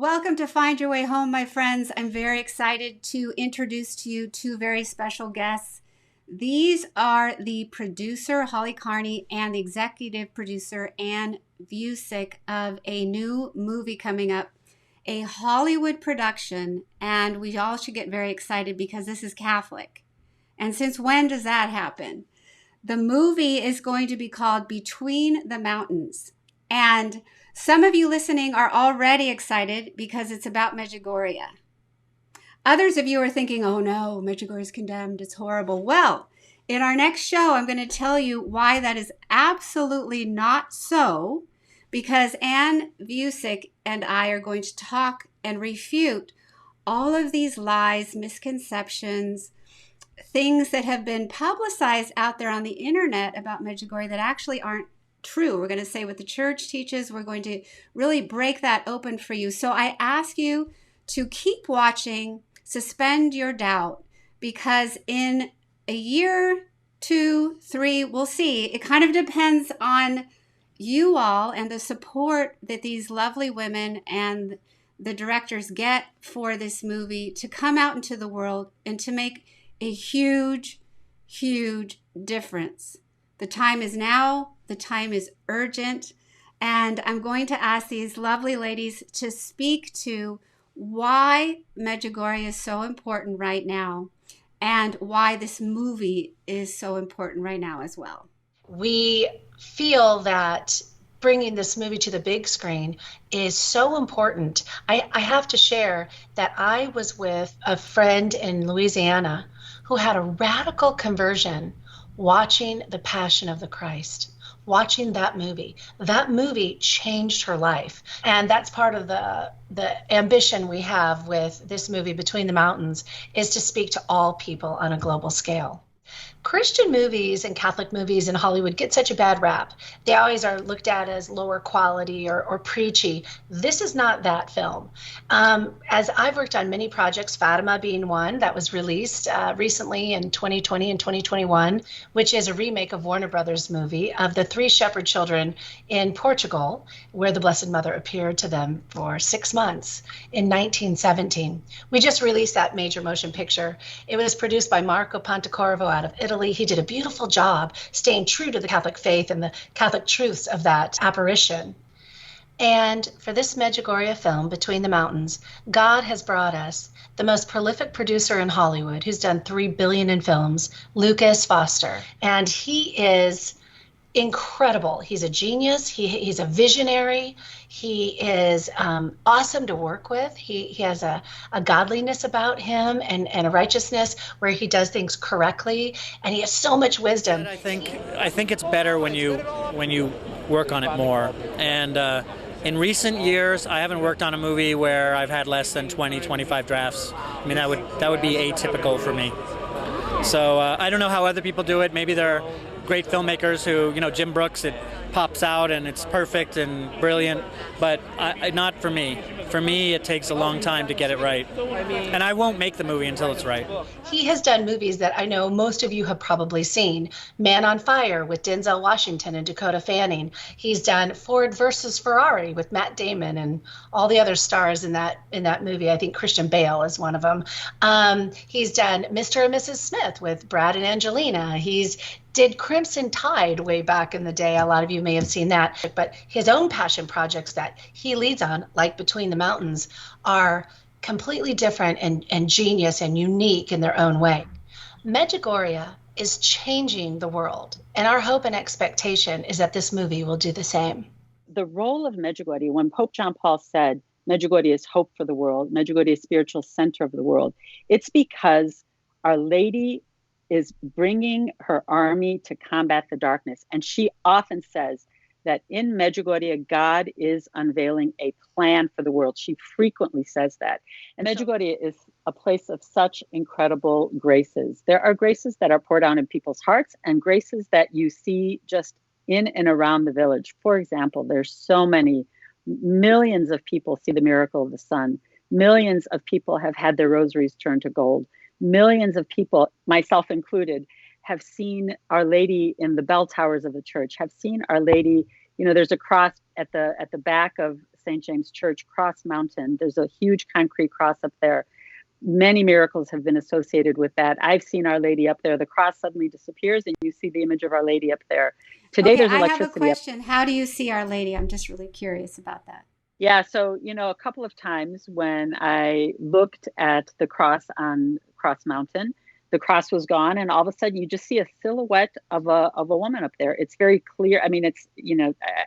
Welcome to Find Your Way Home, my friends. I'm very excited to introduce to you two very special guests. These are the producer, Holly Carney, and the executive producer, Ann Vucic, of a new movie coming up, a Hollywood production, and we all should get very excited because this is Catholic. And since when does that happen? The movie is going to be called Between the Mountains. And some of you listening are already excited because it's about Medjugorje. Others of you are thinking, oh no, Medjugorje is condemned, it's horrible. Well, in our next show, I'm going to tell you why that is absolutely not so, because Ann Vucic and I are going to talk and refute all of these lies, misconceptions, things that have been publicized out there on the internet about Medjugorje that actually aren't true. We're going to say what the church teaches. We're going to really break that open for you. So I ask you to keep watching, suspend your doubt, because in a year, 2, 3, we'll see. It kind of depends on you all and the support that these lovely women and the directors get for this movie to come out into the world and to make a huge, huge difference. The time is now. The time is urgent. And I'm going to ask these lovely ladies to speak to why Medjugorje is so important right now and why this movie is so important right now as well. We feel that bringing this movie to the big screen is so important. I have to share that I was with a friend in Louisiana who had a radical conversion watching The Passion of the Christ. Watching that movie changed her life. And that's part of the ambition we have with this movie, Between the Mountains, is to speak to all people on a global scale. Christian movies and Catholic movies in Hollywood get such a bad rap. They always are looked at as lower quality or preachy. This is not that film. As I've worked on many projects, Fatima being one that was released recently in 2020 and 2021, which is a remake of Warner Brothers movie of the 3 shepherd children in Portugal, where the Blessed Mother appeared to them for 6 months in 1917. We just released that major motion picture. It was produced by Marco Pontecorvo out of Italy. He did a beautiful job staying true to the Catholic faith and the Catholic truths of that apparition. And for this Medjugorje film, Between the Mountains, God has brought us the most prolific producer in Hollywood, who's done $3 billion in films, Lucas Foster. And he is incredible. He's a genius. He's a visionary. He is awesome to work with. He has a godliness about him and a righteousness where he does things correctly, and he has so much wisdom. I think it's better when you work on it more. And in recent years, I haven't worked on a movie where I've had less than 20, 25 drafts. I mean, that would be atypical for me. So I don't know how other people do it. Maybe they're great filmmakers who, Jim Brooks, it pops out and it's perfect and brilliant, but not for me. For me, it takes a long time to get it right. And I won't make the movie until it's right. He has done movies that I know most of you have probably seen. Man on Fire with Denzel Washington and Dakota Fanning. He's done Ford versus Ferrari with Matt Damon and all the other stars in that movie. I think Christian Bale is one of them. He's done Mr. and Mrs. Smith with Brad and Angelina. He's did Crimson Tide way back in the day. A lot of you may have seen that. But his own passion projects that he leads on, like Between the Mountains, are completely different and genius and unique in their own way. Medjugorje is changing the world, and our hope and expectation is that this movie will do the same. The role of Medjugorje, when Pope John Paul said Medjugorje is hope for the world, Medjugorje is spiritual center of the world, it's because Our Lady is bringing her army to combat the darkness. And she often says that in Medjugorje, God is unveiling a plan for the world. She frequently says that. And Medjugorje is a place of such incredible graces. There are graces that are poured out in people's hearts and graces that you see just in and around the village. For example, there's so many, millions of people see the miracle of the sun. Millions of people have had their rosaries turned to gold. Millions of people, myself included, have seen Our Lady in the bell towers of the church, have seen Our Lady. There's a cross at the back of St. James Church, Cross Mountain. There's a huge concrete cross up there. Many miracles have been associated with that. I've seen Our Lady up there. The cross suddenly disappears and you see the image of Our Lady up there. Today, Okay, there's I have a electricity up. question. How do you see Our Lady? I'm just really curious about that. Yeah, so, a couple of times when I looked at the cross on Cross Mountain, the cross was gone, and all of a sudden you just see a silhouette of a woman up there. It's very clear. I mean, it's,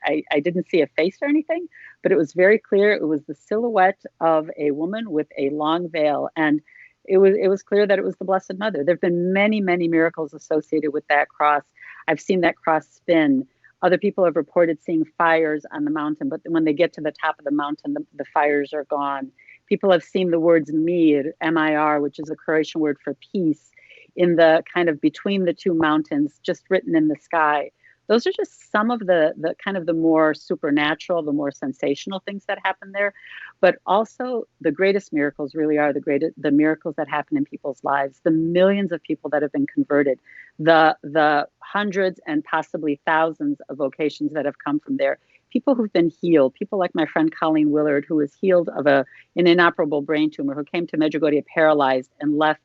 I didn't see a face or anything, but it was very clear. It was the silhouette of a woman with a long veil, and it was clear that it was the Blessed Mother. There have been many, many miracles associated with that cross. I've seen that cross spin. Other people have reported seeing fires on the mountain, but when they get to the top of the mountain, the fires are gone. People have seen the words Mir, M-I-R, which is a Croatian word for peace, in the kind of between the two mountains, just written in the sky. Those are just some of the kind of the more supernatural, the more sensational things that happen there. But also the greatest miracles really are the miracles that happen in people's lives, the millions of people that have been converted, the hundreds and possibly thousands of vocations that have come from there, people who've been healed, people like my friend Colleen Willard, who was healed of an inoperable brain tumor, who came to Medjugorje paralyzed and left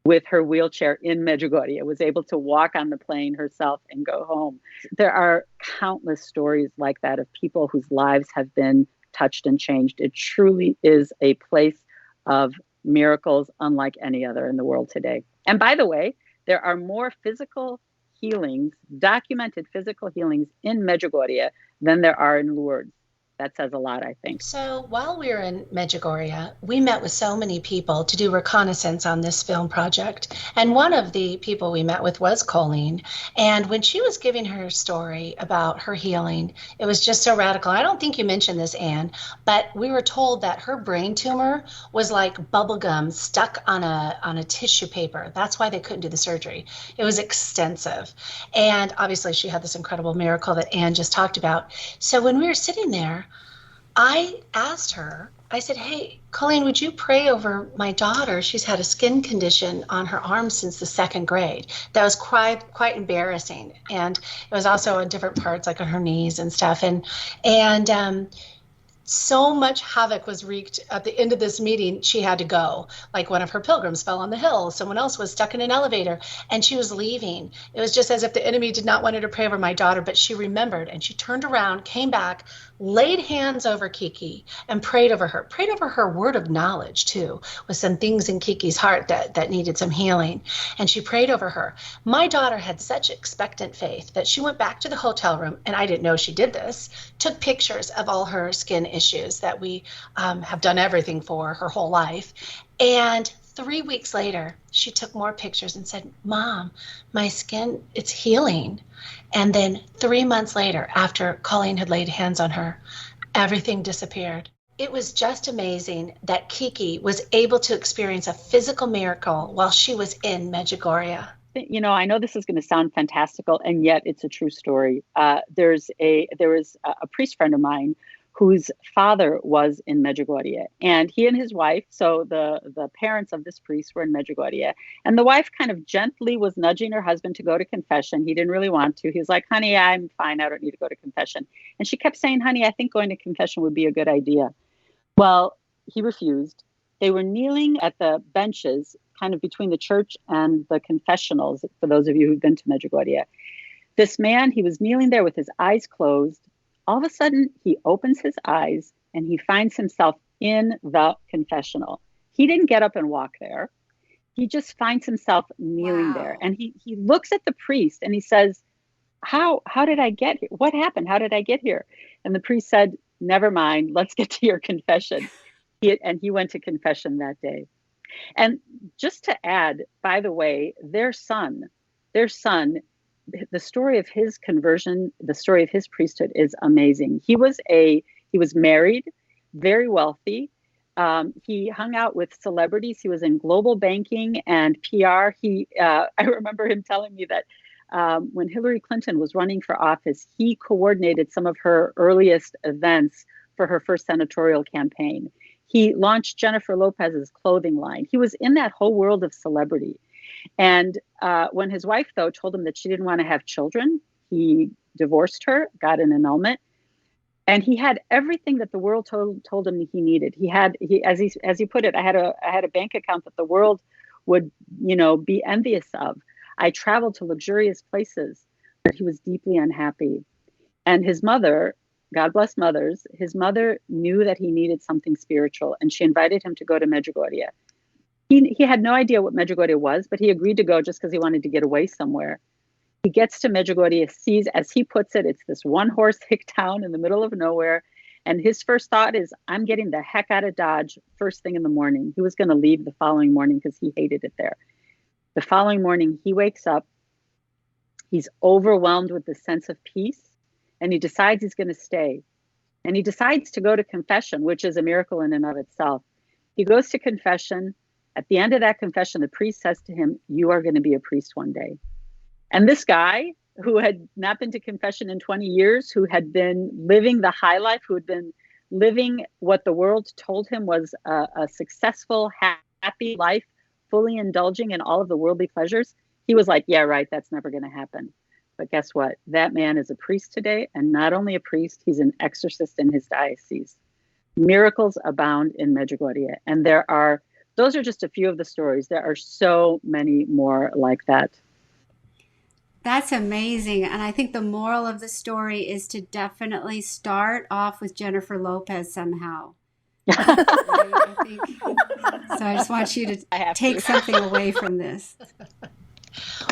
with her wheelchair in Medjugorje, was able to walk on the plane herself and go home. There are countless stories like that of people whose lives have been touched and changed. It truly is a place of miracles unlike any other in the world today. And by the way, there are more physical healings, documented physical healings in Medjugorje than there are in Lourdes. That says a lot, I think. So while we were in Medjugorje, we met with so many people to do reconnaissance on this film project. And one of the people we met with was Colleen. And when she was giving her story about her healing, it was just so radical. I don't think you mentioned this, Ann, but we were told that her brain tumor was like bubble gum stuck on a tissue paper. That's why they couldn't do the surgery. It was extensive. And obviously she had this incredible miracle that Ann just talked about. So when we were sitting there, I asked her, I said, hey, Colleen, would you pray over my daughter? She's had a skin condition on her arm since the 2nd grade. That was quite embarrassing. And it was also on different parts, like on her knees and stuff. And so much havoc was wreaked at the end of this meeting. She had to go. Like one of her pilgrims fell on the hill. Someone else was stuck in an elevator and she was leaving. It was just as if the enemy did not want her to pray over my daughter, but she remembered and she turned around, came back, laid hands over Kiki and prayed over her word of knowledge too, with some things in Kiki's heart that needed some healing. And she prayed over her. My daughter had such expectant faith that she went back to the hotel room, and I didn't know she did this, took pictures of all her skin issues that we have done everything for her whole life. And 3 weeks later, she took more pictures and said, Mom, my skin, it's healing. And then 3 months later, after Colleen had laid hands on her, everything disappeared. It was just amazing that Kiki was able to experience a physical miracle while she was in Medjugorje. I know this is going to sound fantastical, and yet it's a true story. There was a priest friend of mine whose father was in Medjugorje, and he and his wife, so the parents of this priest were in Medjugorje, and the wife kind of gently was nudging her husband to go to confession. He didn't really want to. He was like, honey, I'm fine. I don't need to go to confession. And she kept saying, honey, I think going to confession would be a good idea. Well, he refused. They were kneeling at the benches kind of between the church and the confessionals, for those of you who've been to Medjugorje. This man, he was kneeling there with his eyes closed. All of a sudden, he opens his eyes and he finds himself in the confessional. He didn't get up and walk there. He just finds himself kneeling there. And he looks at the priest and he says, how did I get here? What happened? How did I get here? And the priest said, never mind, let's get to your confession. He went to confession that day. And just to add, by the way, their son, the story of his conversion, the story of his priesthood is amazing. He was married, very wealthy. He hung out with celebrities. He was in global banking and PR. I remember him telling me that when Hillary Clinton was running for office, he coordinated some of her earliest events for her first senatorial campaign. He launched Jennifer Lopez's clothing line. He was in that whole world of celebrity. And when his wife, though, told him that she didn't want to have children, he divorced her, got an annulment. And he had everything that the world told him he needed. As he put it, I had a bank account that the world would, be envious of. I traveled to luxurious places, but he was deeply unhappy. And his mother, God bless mothers, his mother knew that he needed something spiritual, and she invited him to go to Medjugorje. He had no idea what Medjugorje was, but he agreed to go just because he wanted to get away somewhere. He gets to Medjugorje, sees, as he puts it, it's this one-horse hick town in the middle of nowhere. And his first thought is, I'm getting the heck out of Dodge first thing in the morning. He was going to leave the following morning because he hated it there. The following morning, he wakes up. He's overwhelmed with this sense of peace, and he decides he's going to stay. And he decides to go to confession, which is a miracle in and of itself. He goes to confession. At the end of that confession, the priest says to him, you are going to be a priest one day. And this guy, who had not been to confession in 20 years, who had been living the high life, who had been living what the world told him was a successful, happy life, fully indulging in all of the worldly pleasures, he was like, yeah, right, that's never going to happen. But guess what? That man is a priest today, and not only a priest, he's an exorcist in his diocese. Miracles abound in Medjugorje, and those are just a few of the stories. There are so many more like that. That's amazing. And I think the moral of the story is to definitely start off with Jennifer Lopez somehow. I think, so I just want you to take something away from this.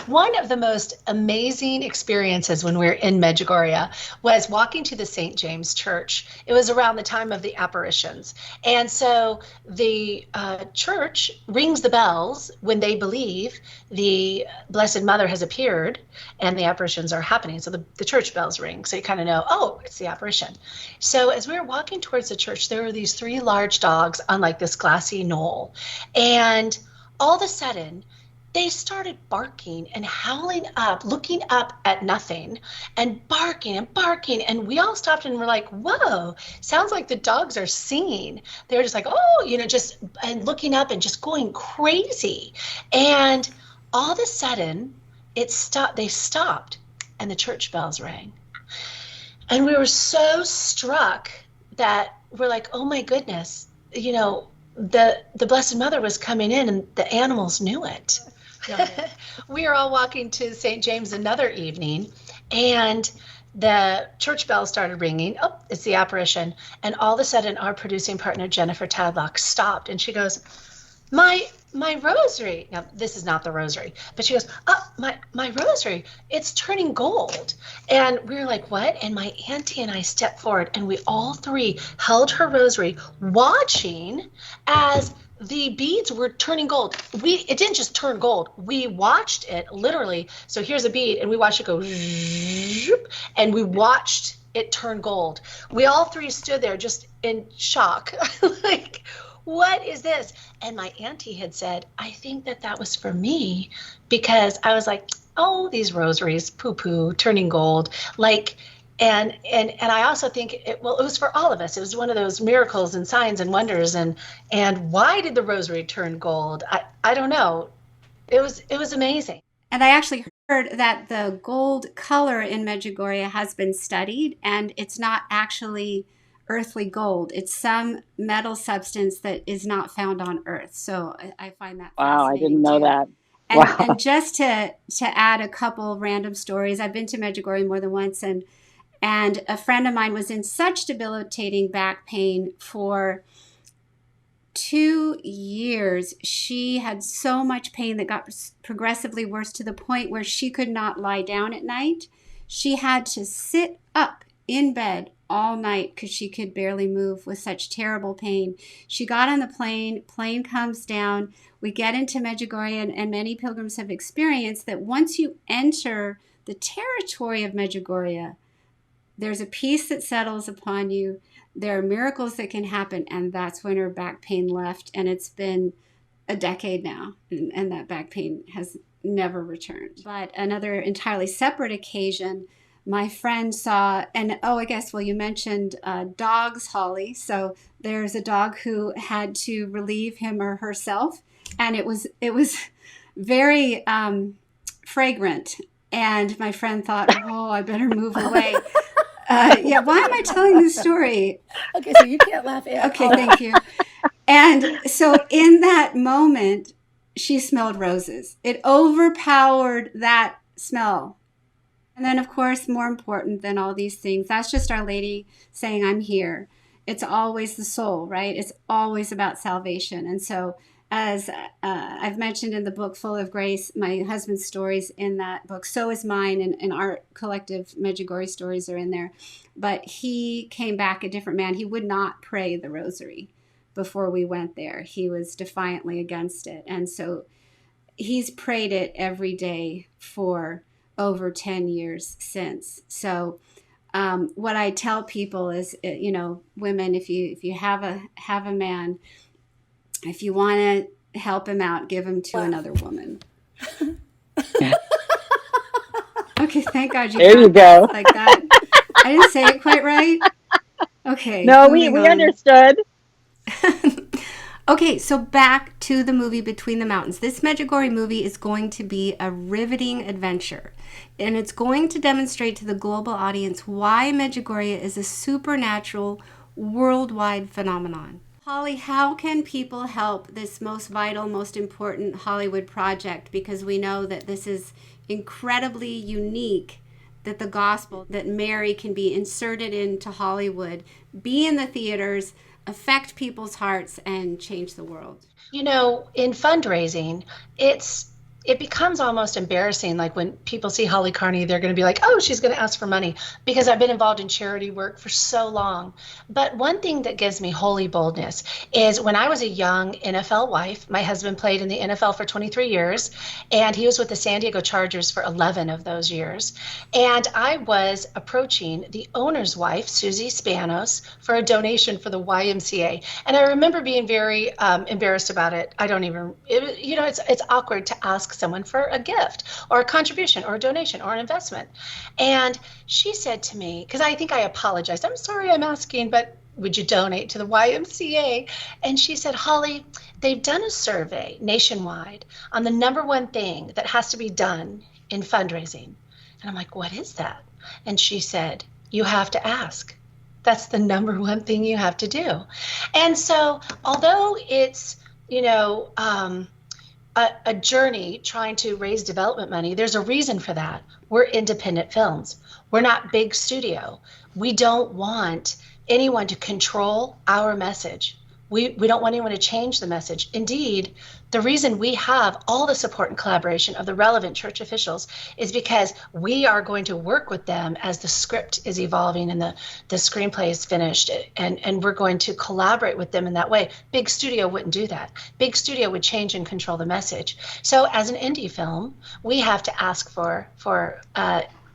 One of the most amazing experiences when we were in Medjugorje was walking to the St. James Church. It was around the time of the apparitions. And so the church rings the bells when they believe the Blessed Mother has appeared and the apparitions are happening. So the church bells ring. So you kind of know, oh, it's the apparition. So as we were walking towards the church, there were these 3 large dogs on like this glassy knoll. And all of a sudden, they started barking and howling up, looking up at nothing and barking and barking. And we all stopped and were like, whoa, sounds like the dogs are singing. They were just like, oh, just and looking up and just going crazy. And all of a sudden it stopped. They stopped and the church bells rang. And we were so struck that we're like, oh my goodness, the Blessed Mother was coming in and the animals knew it. We were all walking to St. James another evening, and the church bell started ringing. Oh, it's the apparition. And all of a sudden, our producing partner, Jennifer Tadlock, stopped, and she goes, my rosary. Now, this is not the rosary, but she goes, oh, my rosary, it's turning gold. And we were like, what? And my auntie and I stepped forward, and we all 3 held her rosary, watching as the beads were turning gold. It didn't just turn gold. We watched it literally. So here's a bead, and we watched it go, zoop, and we watched it turn gold. We all 3 stood there just in shock, like, what is this? And my auntie had said, I think that was for me, because I was like, oh, these rosaries, poo-poo, turning gold, like. And I also think it was for all of us. It was one of those miracles and signs and wonders. And why did the rosary turn gold? I don't know. It was amazing. And I actually heard that the gold color in Medjugorje has been studied, and it's not actually earthly gold. It's some metal substance that is not found on Earth. So I find that wow, I didn't know too. that. And, wow. And just to add a couple random stories, I've been to Medjugorje more than once, and a friend of mine was in such debilitating back pain for 2 years. She had so much pain that got progressively worse to the point where she could not lie down at night. She had to sit up in bed all night because she could barely move with such terrible pain. She got on the plane comes down. We get into Medjugorje, and many pilgrims have experienced that once you enter the territory of Medjugorje, there's a peace that settles upon you. There are miracles that can happen, and that's when her back pain left. And it's been a decade now, and that back pain has never returned. But another entirely separate occasion, my friend saw, and I guess, you mentioned dogs, Holly. So there's a dog who had to relieve him or herself, and it was very fragrant. And my friend thought, oh, I better move away. Yeah, why am I telling this story? Okay, so you can't laugh at Okay, thank you. And so in that moment, she smelled roses. It overpowered that smell. And then, of course, more important than all these things, that's just Our Lady saying, I'm here. It's always the soul, right? It's always about salvation. And so, as I've mentioned in the book Full of Grace, my husband's stories in that book, so is mine, and our collective Medjugorje stories are in there. But he came back a different man. He would not pray the rosary before we went there. He was defiantly against it. And so he's prayed it every day for over 10 years since. So what I tell people is, women, if you have a man, if you want to help him out, give him to another woman. Okay, thank God there you go. Like that. I didn't say it quite right. Okay. No, we understood. Okay, so back to the movie Between the Mountains. This Medjugorje movie is going to be a riveting adventure, and it's going to demonstrate to the global audience why Medjugorje is a supernatural, worldwide phenomenon. Holly, how can people help this most vital, most important Hollywood project? Because we know that this is incredibly unique, that the gospel, that Mary can be inserted into Hollywood, be in the theaters, affect people's hearts, and change the world. In fundraising, it becomes almost embarrassing. Like when people see Holly Carney, they're going to be like, oh, she's going to ask for money, because I've been involved in charity work for so long. But one thing that gives me holy boldness is when I was a young NFL wife, my husband played in the NFL for 23 years, and he was with the San Diego Chargers for 11 of those years. And I was approaching the owner's wife, Susie Spanos, for a donation for the YMCA. And I remember being very embarrassed about it. It's awkward to ask someone for a gift or a contribution or a donation or an investment. And she said to me, because I think I apologized, I'm sorry I'm asking, but would you donate to the YMCA? And she said, Holly, they've done a survey nationwide on the number one thing that has to be done in fundraising. And I'm like, what is that? And she said, you have to ask. That's the number one thing you have to do. And so although it's, a journey trying to raise development money, there's a reason for that. We're independent films. We're not big studio. We don't want anyone to control our message. We don't want anyone to change the message. Indeed, the reason we have all the support and collaboration of the relevant church officials is because we are going to work with them as the script is evolving and the screenplay is finished, and we're going to collaborate with them in that way. Big studio wouldn't do that. Big studio would change and control the message. So as an indie film, we have to ask for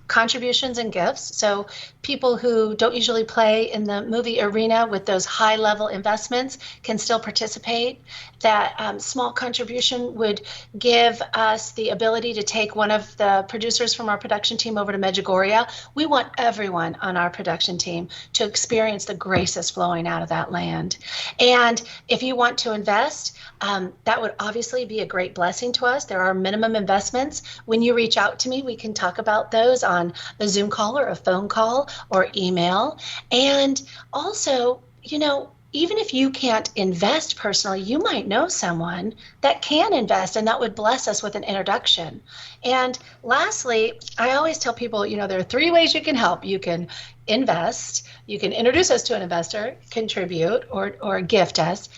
contributions and gifts. So people who don't usually play in the movie arena with those high level investments can still participate. That small contribution would give us the ability to take one of the producers from our production team over to Medjugorje. We want everyone on our production team to experience the graces flowing out of that land. And if you want to invest, that would obviously be a great blessing to us. There are minimum investments. When you reach out to me, we can talk about those on a Zoom call or a phone call or email. And also, even if you can't invest personally, you might know someone that can invest, and that would bless us with an introduction. And lastly, I always tell people, there are 3 ways you can help. You can invest, you can introduce us to an investor, contribute, or gift us,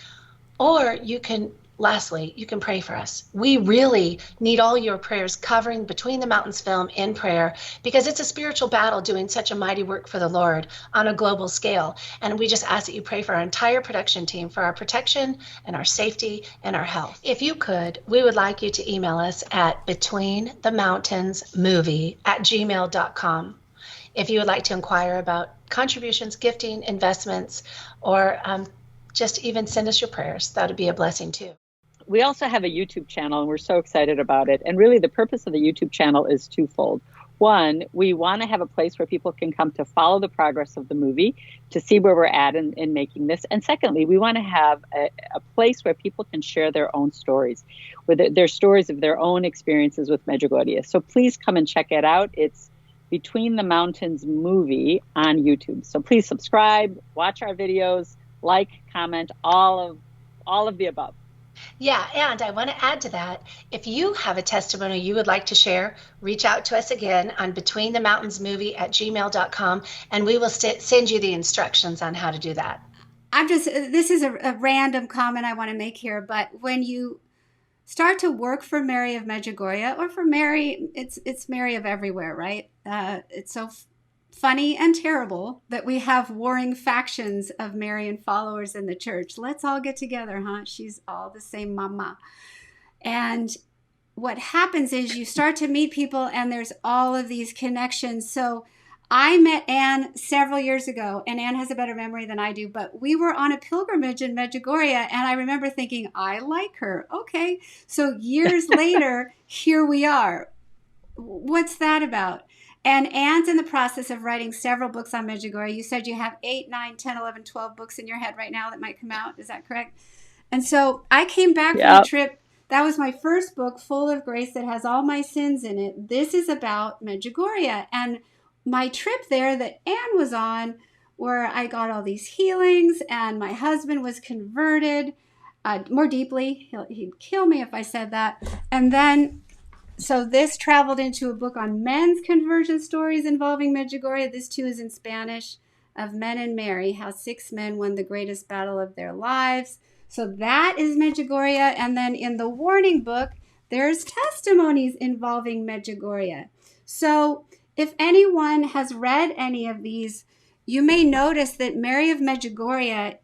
or you can pray for us. We really need all your prayers covering Between the Mountains film in prayer, because it's a spiritual battle doing such a mighty work for the Lord on a global scale. And we just ask that you pray for our entire production team, for our protection and our safety and our health. If you could, we would like you to email us at betweenthemountainsmovie@gmail.com. If you would like to inquire about contributions, gifting, investments, or just even send us your prayers, that would be a blessing too. We also have a YouTube channel, and we're so excited about it. And really, the purpose of the YouTube channel is twofold. One, we want to have a place where people can come to follow the progress of the movie, to see where we're at in making this. And secondly, we want to have a place where people can share their own stories, their stories of their own experiences with Medjugorje. So please come and check it out. It's Between the Mountains movie on YouTube. So please subscribe, watch our videos, like, comment, all of the above. Yeah, and I want to add to that, if you have a testimony you would like to share, reach out to us again on betweenthemountains@gmail.com, and we will send you the instructions on how to do that. This is a random comment I want to make here, but when you start to work for Mary of Medjugorje, or for Mary, it's Mary of everywhere, right? It's so funny and terrible that we have warring factions of Marian followers in the church. Let's all get together, huh? She's all the same mama. And what happens is you start to meet people and there's all of these connections. So I met Ann several years ago, and Ann has a better memory than I do, but we were on a pilgrimage in Medjugorje, and I remember thinking, I like her. Okay. So years later, here we are. What's that about? And Ann's in the process of writing several books on Medjugorje. You said you have 8, 9, 10, 11, 12 books in your head right now that might come out. Is that correct? And so I came back from the trip. That was my first book, Full of Grace, that has all my sins in it. This is about Medjugorje. And my trip there that Ann was on, where I got all these healings and my husband was converted more deeply. He'd kill me if I said that. And then so this traveled into a book on men's conversion stories involving Medjugorje. This too is in Spanish, of Men and Mary, how 6 men won the greatest battle of their lives. So that is Medjugorje. And then in the warning book, there's testimonies involving Medjugorje. So if anyone has read any of these, you may notice that Mary of Medjugorje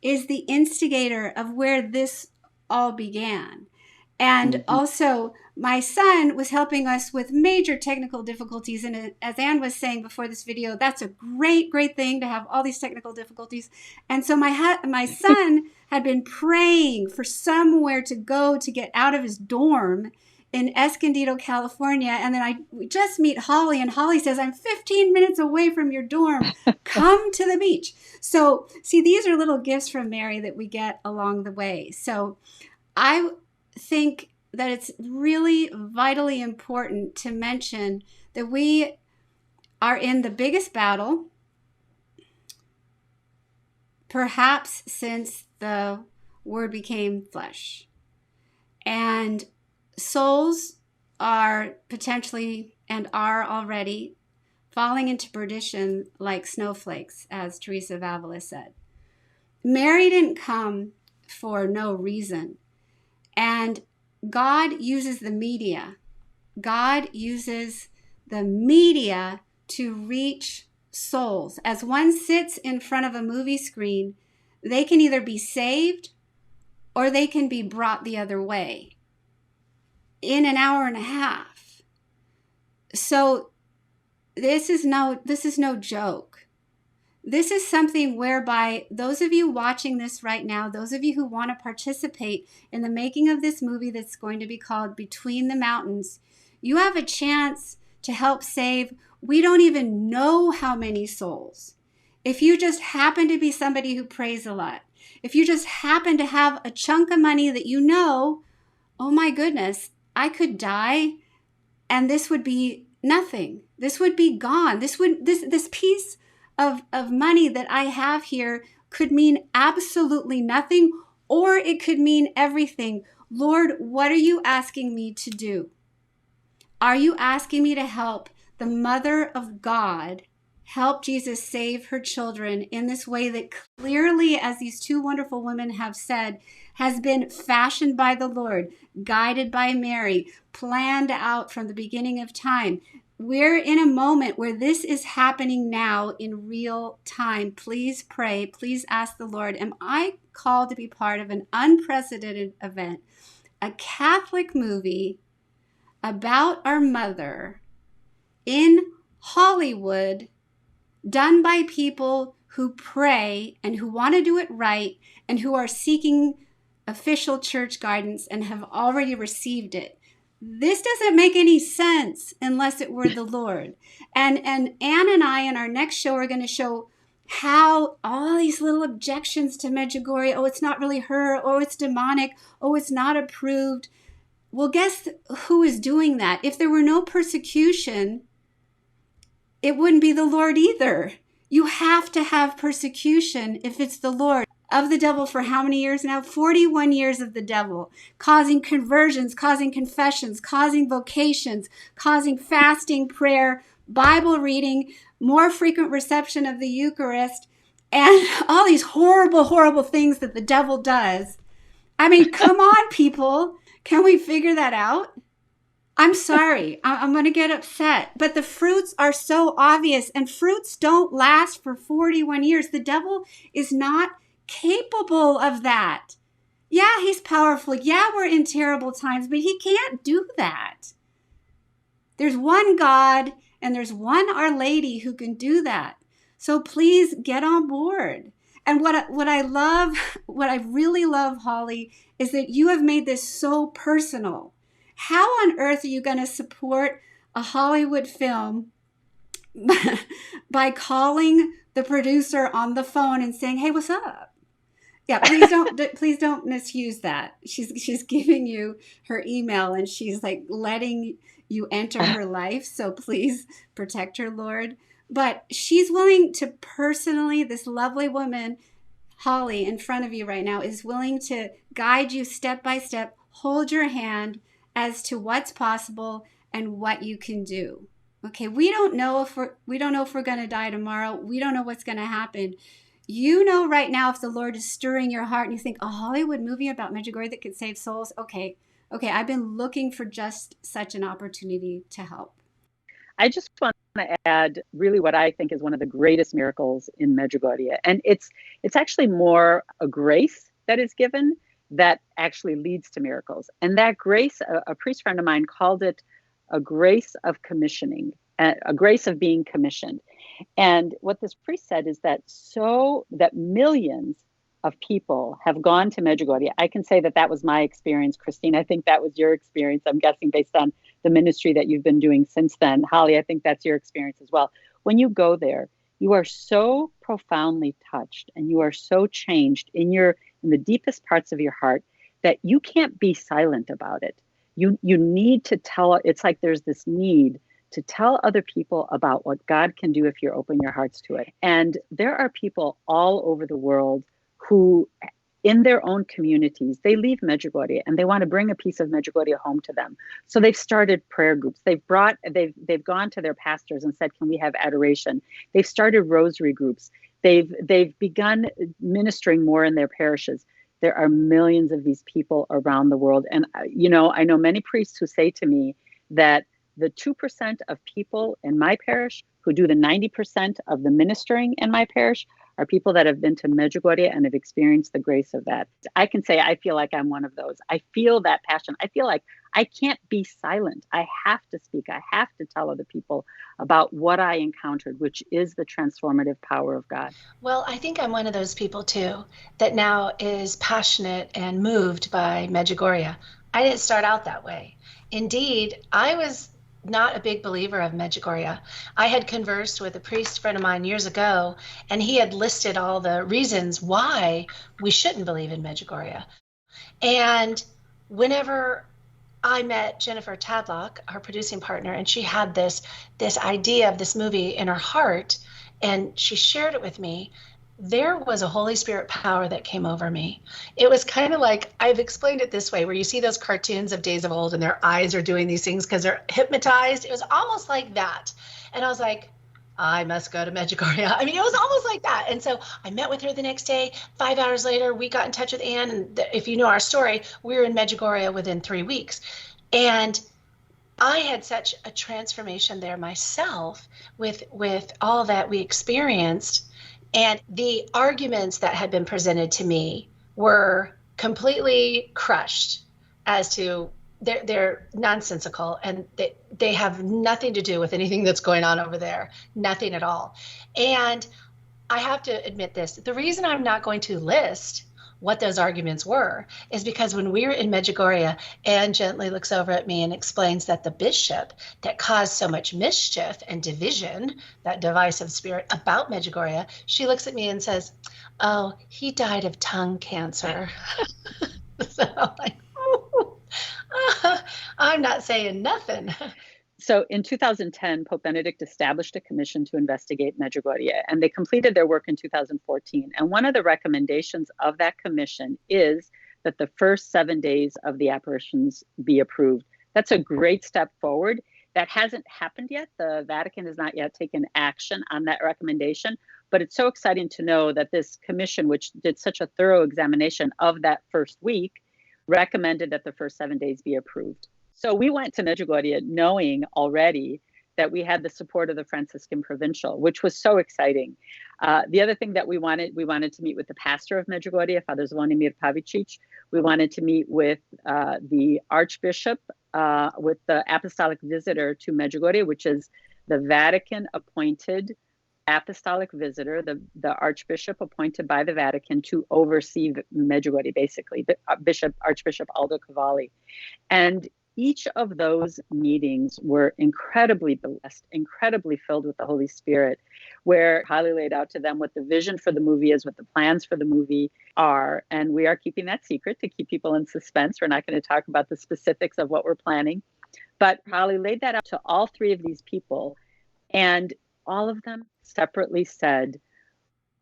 is the instigator of where this all began. And also, my son was helping us with major technical difficulties. And as Ann was saying before this video, that's a great, great thing to have all these technical difficulties. And so my son had been praying for somewhere to go to get out of his dorm in Escondido, California. And then we just meet Holly, and Holly says, I'm 15 minutes away from your dorm. Come to the beach. So see, these are little gifts from Mary that we get along the way. So I think that it's really vitally important to mention that we are in the biggest battle, perhaps since the Word became flesh. And souls are potentially and are already falling into perdition like snowflakes, as Teresa of Avila said. Mary didn't come for no reason. And God uses the media. God uses the media to reach souls. As one sits in front of a movie screen, they can either be saved or they can be brought the other way in an hour and a half. So this is no joke. This is something whereby those of you watching this right now, those of you who want to participate in the making of this movie that's going to be called Between the Mountains, you have a chance to help save, we don't even know how many souls. If you just happen to be somebody who prays a lot, if you just happen to have a chunk of money that you know, oh my goodness, I could die and this would be nothing. This would be gone. This piece of money that I have here could mean absolutely nothing, or it could mean everything. Lord, what are you asking me to do? Are you asking me to help the Mother of God help Jesus save her children in this way that clearly, as these two wonderful women have said, has been fashioned by the Lord, guided by Mary, planned out from the beginning of time? We're in a moment where this is happening now in real time. Please pray. Please ask the Lord, am I called to be part of an unprecedented event, a Catholic movie about our mother in Hollywood, done by people who pray and who want to do it right and who are seeking official church guidance and have already received it? This doesn't make any sense unless it were the Lord. And Ann and I in our next show are going to show how all these little objections to Medjugorje, oh, it's not really her, oh, it's demonic, oh, it's not approved. Well, guess who is doing that? If there were no persecution, it wouldn't be the Lord either. You have to have persecution if it's the Lord. Of the devil for how many years now? 41 years of the devil, causing conversions, causing confessions, causing vocations, causing fasting, prayer, Bible reading, more frequent reception of the Eucharist, and all these horrible, horrible things that the devil does. I mean, come on, people. Can we figure that out? I'm sorry. I'm going to get upset. But the fruits are so obvious, and fruits don't last for 41 years. The devil is not capable of that. Yeah, he's powerful. Yeah, we're in terrible times, but he can't do that. There's one God and there's one Our Lady who can do that. So please get on board. And what I love, what I really love, Holly, is that you have made this so personal. How on earth are you going to support a Hollywood film by calling the producer on the phone and saying, "Hey, what's up?" Yeah, please don't misuse that. She's giving you her email and she's like letting you enter her life. So please protect her, Lord. But she's willing to personally, this lovely woman, Holly, in front of you right now, is willing to guide you step by step, hold your hand as to what's possible and what you can do. Okay, we don't know if we're going to die tomorrow. We don't know what's going to happen. You know right now if the Lord is stirring your heart and you think a Hollywood movie about Medjugorje that could save souls. Okay, I've been looking for just such an opportunity to help. I just want to add really what I think is one of the greatest miracles in Medjugorje. And it's actually more a grace that is given that actually leads to miracles. And that grace, a priest friend of mine called it a grace of commissioning, a grace of being commissioned. And what this priest said is that millions of people have gone to Medjugorje. I can say that was my experience, Christine. I think that was your experience. I'm guessing based on the ministry that you've been doing since then. Holly, I think that's your experience as well. When you go there, you are so profoundly touched and you are so changed in the deepest parts of your heart that you can't be silent about it. You need to tell. It's like there's this need to tell other people about what God can do if you open your hearts to it. And there are people all over the world who, in their own communities, they leave Medjugorje and they want to bring a piece of Medjugorje home to them. So they've started prayer groups. They've gone to their pastors and said, "Can we have adoration?" They've started rosary groups. They've begun ministering more in their parishes. There are millions of these people around the world. And, I know many priests who say to me that the 2% of people in my parish who do the 90% of the ministering in my parish are people that have been to Medjugorje and have experienced the grace of that. I can say I feel like I'm one of those. I feel that passion. I feel like I can't be silent. I have to speak. I have to tell other people about what I encountered, which is the transformative power of God. Well, I think I'm one of those people too that now is passionate and moved by Medjugorje. I didn't start out that way. Indeed, I was not a big believer of Medjugorje. I had conversed with a priest friend of mine years ago, and he had listed all the reasons why we shouldn't believe in Medjugorje. And whenever I met Jennifer Tadlock, our producing partner, and she had this idea of this movie in her heart, and she shared it with me, there was a Holy Spirit power that came over me. It was kind of like, I've explained it this way, where you see those cartoons of days of old and their eyes are doing these things because they're hypnotized. It was almost like that. And I was like, I must go to Medjugorje. I mean, it was almost like that. And so I met with her the next day. 5 hours later, we got in touch with Ann. And if you know our story, we were in Medjugorje within 3 weeks. And I had such a transformation there myself with all that we experienced. And the arguments that had been presented to me were completely crushed as to they're nonsensical, and they have nothing to do with anything that's going on over there, nothing at all. And I have to admit this, the reason I'm not going to list what those arguments were is because when we were in Medjugorje, Anne gently looks over at me and explains that the bishop that caused so much mischief and division, that divisive spirit about Medjugorje, she looks at me and says, "Oh, he died of tongue cancer." So I'm like, I'm not saying nothing. So in 2010, Pope Benedict established a commission to investigate Medjugorje, and they completed their work in 2014. And one of the recommendations of that commission is that the first 7 days of the apparitions be approved. That's a great step forward. That hasn't happened yet. The Vatican has not yet taken action on that recommendation, but it's so exciting to know that this commission, which did such a thorough examination of that first week, recommended that the first 7 days be approved. So we went to Medjugorje knowing already that we had the support of the Franciscan Provincial, which was so exciting. The other thing that we wanted to meet with the pastor of Medjugorje, Father Zvonimir Pavicic. We wanted to meet with the Archbishop, with the Apostolic Visitor to Medjugorje, which is the Vatican-appointed apostolic visitor, the Archbishop appointed by the Vatican to oversee Medjugorje, basically, the Archbishop Aldo Cavalli. And each of those meetings were incredibly blessed, incredibly filled with the Holy Spirit, where Holly laid out to them what the vision for the movie is, what the plans for the movie are. And we are keeping that secret to keep people in suspense. We're not going to talk about the specifics of what we're planning. But Holly laid that out to all three of these people. And all of them separately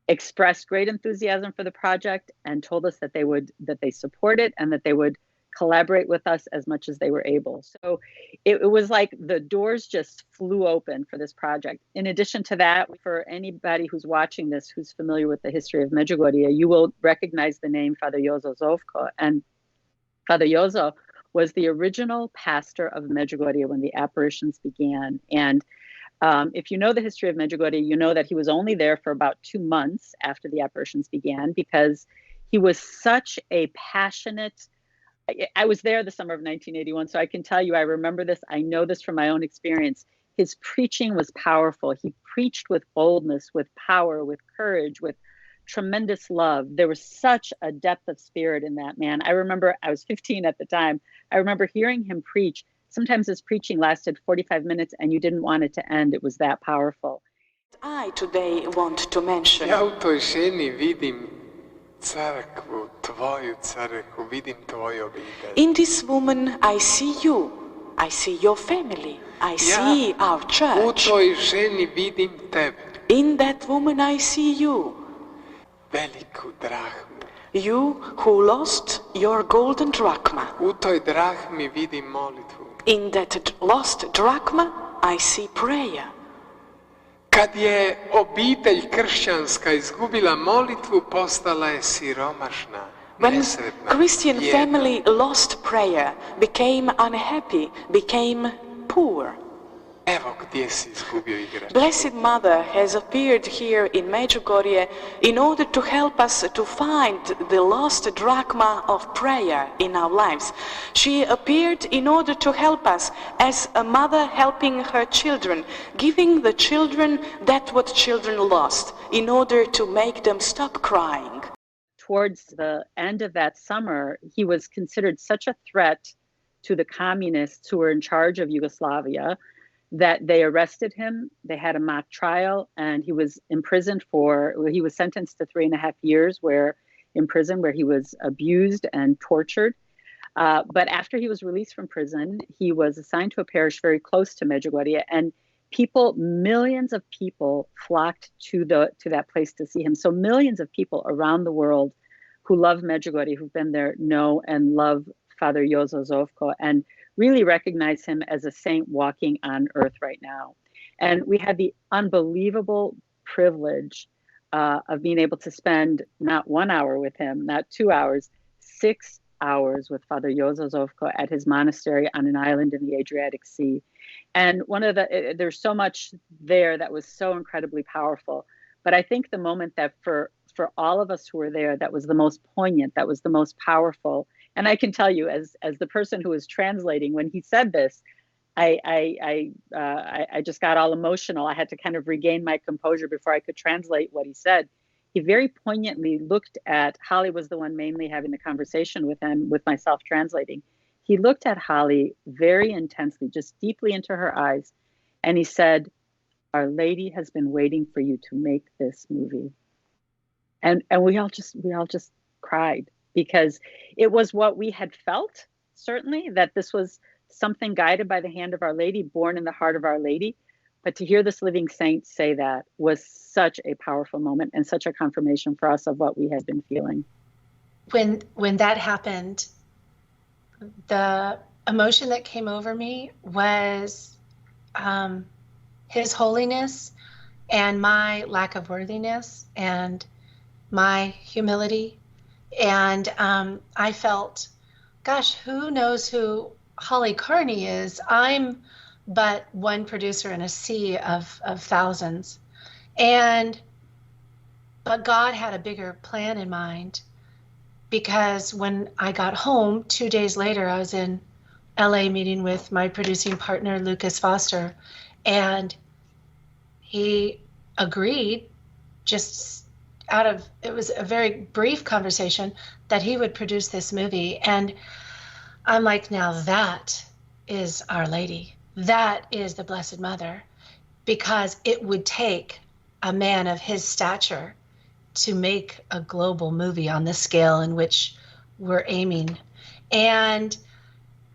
expressed great enthusiasm for the project and told us that they support it and that they would collaborate with us as much as they were able. So it was like the doors just flew open for this project. In addition to that, for anybody who's watching this, who's familiar with the history of Medjugorje, you will recognize the name Father Jozo Zovko. And Father Jozo was the original pastor of Medjugorje when the apparitions began. And if you know the history of Medjugorje, you know that he was only there for about 2 months after the apparitions began, because he was such a passionate. I was there the summer of 1981, so I can tell you, I remember this. I know this from my own experience. His preaching was powerful. He preached with boldness, with power, with courage, with tremendous love. There was such a depth of spirit in that man. I remember, I was 15 at the time. I remember hearing him preach. Sometimes his preaching lasted 45 minutes and you didn't want it to end. It was that powerful. I today want to mention. Ja u toj ženi vidim crkvu, tvoju crkvu, vidim tvoju obitelj. In this woman I see you. I see your family. I see our church. U toj ženi vidim tebe. In that woman I see you. Veliku drahmu. You who lost your golden drachma. U toj drahmi vidim molitvu. In that lost drachma I see prayer. Kad je obitelj kršćanska izgubila molitvu, postala je siromašna, nesretna. When Christian family lost prayer, became unhappy, became poor. Evo gdje si izgubio igrač. Blessed Mother has appeared here in Medjugorje in order to help us to find the lost drachma of prayer in our lives. She appeared in order to help us as a mother helping her children, giving the children that what children lost in order to make them stop crying. Towards the end of that summer, he was considered such a threat to the communists who were in charge of Yugoslavia that they arrested him. They had a mock trial, and he was imprisoned he was sentenced to 3.5 years in prison where he was abused and tortured. But after he was released from prison, he was assigned to a parish very close to Medjugorje, and millions of people flocked to that place to see him. So millions of people around the world who love Medjugorje, who've been there, know and love Father Jozo Zovko and really recognize him as a saint walking on earth right now. And we had the unbelievable privilege of being able to spend not 1 hour with him, not 2 hours, 6 hours with Father Jozo Zovko at his monastery on an island in the Adriatic Sea. And there's so much there that was so incredibly powerful. But I think the moment that for all of us who were there, that was the most poignant, that was the most powerful. And I can tell you, as the person who was translating, when he said this, I just got all emotional. I had to kind of regain my composure before I could translate what he said. He very poignantly looked at, Holly was the one mainly having the conversation with him, with myself translating. He looked at Holly very intensely, just deeply into her eyes, and he said, "Our Lady has been waiting for you to make this movie." And we all just cried, because it was what we had felt, certainly, that this was something guided by the hand of Our Lady, born in the heart of Our Lady. But to hear this living saint say that was such a powerful moment and such a confirmation for us of what we had been feeling. When that happened, the emotion that came over me was His holiness and my lack of worthiness and my humility. And I felt, gosh, who knows who Holly Carney is? I'm but one producer in a sea of thousands. But God had a bigger plan in mind, because when I got home 2 days later, I was in LA meeting with my producing partner, Lucas Foster, and he agreed, just it was a very brief conversation, that he would produce this movie. And I'm like, now that is Our Lady. That is the Blessed Mother, because it would take a man of his stature to make a global movie on the scale in which we're aiming. And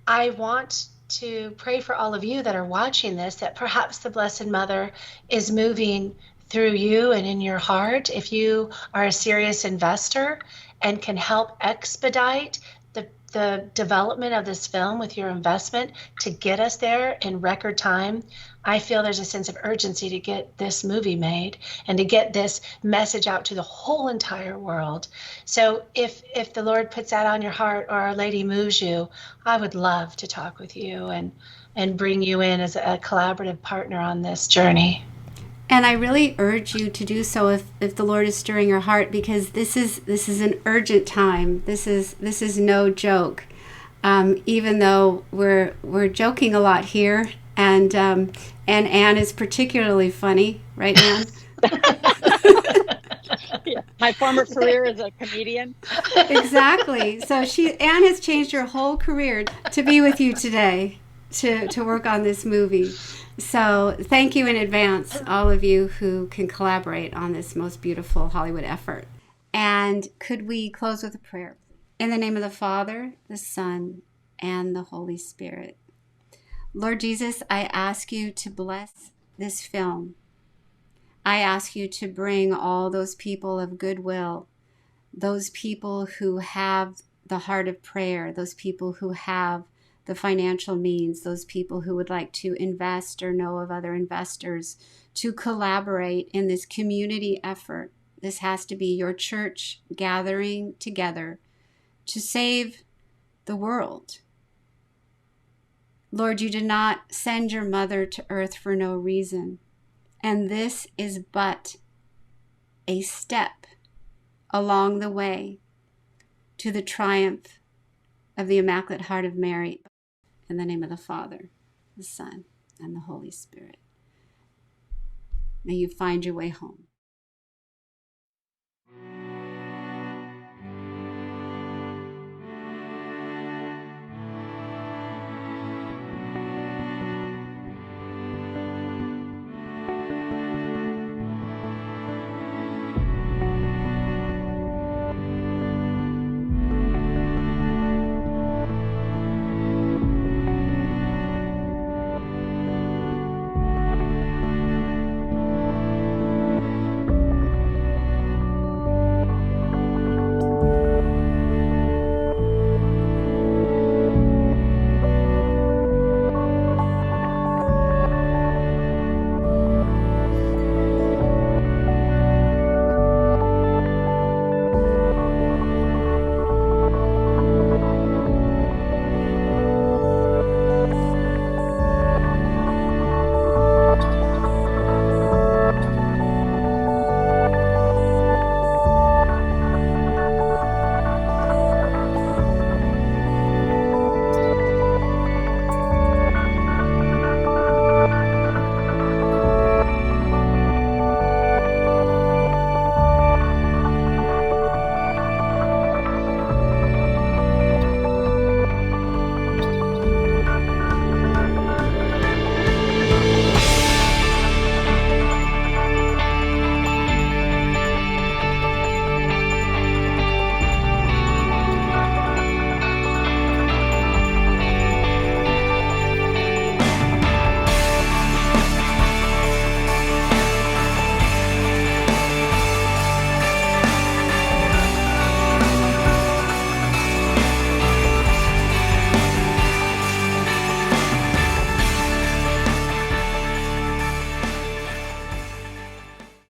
I want to pray for all of you that are watching this, that perhaps the Blessed Mother is moving through you and in your heart. If you are a serious investor and can help expedite the development of this film with your investment to get us there in record time, I feel there's a sense of urgency to get this movie made and to get this message out to the whole entire world. So if the Lord puts that on your heart, or Our Lady moves you, I would love to talk with you and bring you in as a collaborative partner on this journey. And I really urge you to do so if the Lord is stirring your heart, because this is an urgent time. This is no joke. Even though we're joking a lot here, and Ann is particularly funny, right, Ann? Yeah, my former career as a comedian. Exactly. So Ann has changed her whole career to be with you today, to work on this movie. So thank you in advance, all of you who can collaborate on this most beautiful Hollywood effort. And could we close with a prayer? In the name of the Father, the Son, and the Holy Spirit. Lord Jesus, I ask you to bless this film. I ask you to bring all those people of goodwill, those people who have the heart of prayer, those people who have the financial means, those people who would like to invest or know of other investors, to collaborate in this community effort. This has to be your church gathering together to save the world. Lord, you did not send your mother to earth for no reason. And this is but a step along the way to the triumph of the Immaculate Heart of Mary. In the name of the Father, the Son, and the Holy Spirit. May you find your way home.